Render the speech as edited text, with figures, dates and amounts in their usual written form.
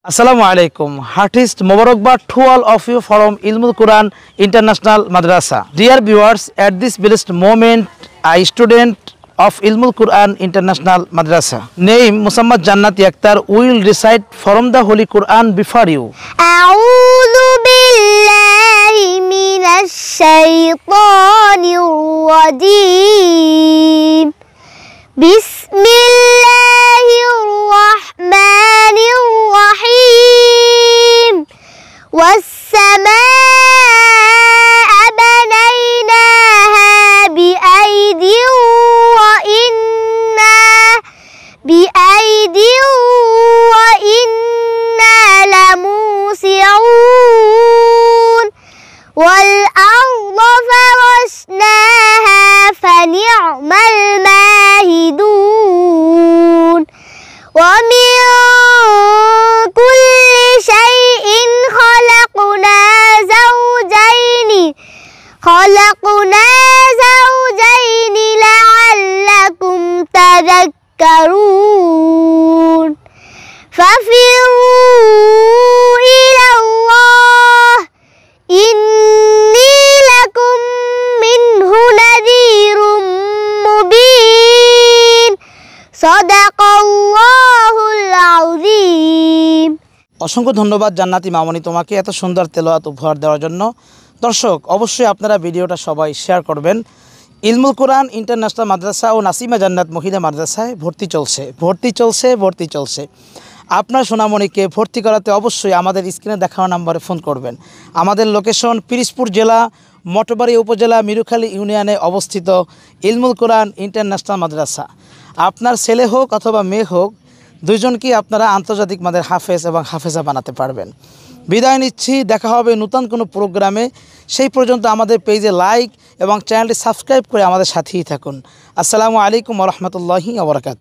Assalamu alaikum. Heartiest Mubarakbad to all of you from Ilmul Quran International Madrasa. Dear viewers, at this blessed moment, a student of Ilmul Quran International Madrasa, name Muhammad Jannati Akhtar, will recite from the Holy Quran before you. A'udhu billahi minash shaytanir rajim. Bismillahirrahmanirrahim. والسماء بنيناها بأيد وإنا لموسعون والأرض فرشناها فنعم الماهدون ومن كل شيء خلقنا زوجين لعلكم تذكرون ففروا إلى الله إني لكم منه نذير مبين صدق الله العظيم। অসংখ্য ধন্যবাদ জান্নাতি মামনি তোমাকে এত সুন্দর তেলাওয়াত উপহার দেওয়ার জন্য। দর্শক অবশ্যই আপনারা ভিডিওটা সবাই শেয়ার করবেন। ইলমুল কোরআন ইন্টারন্যাশনাল মাদ্রাসা ও নাসিমা জান্নাত মহিলা মাদ্রাসায় ভর্তি চলছে। আপনার সোনামণিকে ভর্তি করাতে অবশ্যই আমাদের স্ক্রিনে দেখানো নম্বরে ফোন করবেন। আমাদের লোকেশন পিরিজপুর জেলা মঠবাড়ি উপজেলা মিরুখালী ইউনিয়নে অবস্থিত ইলমুল কোরআন ইন্টারন্যাশনাল মাদ্রাসা। আপনার ছেলে হোক অথবা মেয়ে হোক, দুইজনকেই আপনারা আন্তর্জাতিক মানের হাফেজ এবং হাফেজা বানাতে পারবেন। বিদায় নিচ্ছি, দেখা হবে নতুন কোনো প্রোগ্রামে। সেই পর্যন্ত আমাদের পেজে লাইক এবং চ্যানেলটি সাবস্ক্রাইব করে আমাদের সাথেই থাকুন। আসসালামু আলাইকুম ওয়া রাহমাতুল্লাহি ওয়া বারাকাতুহু।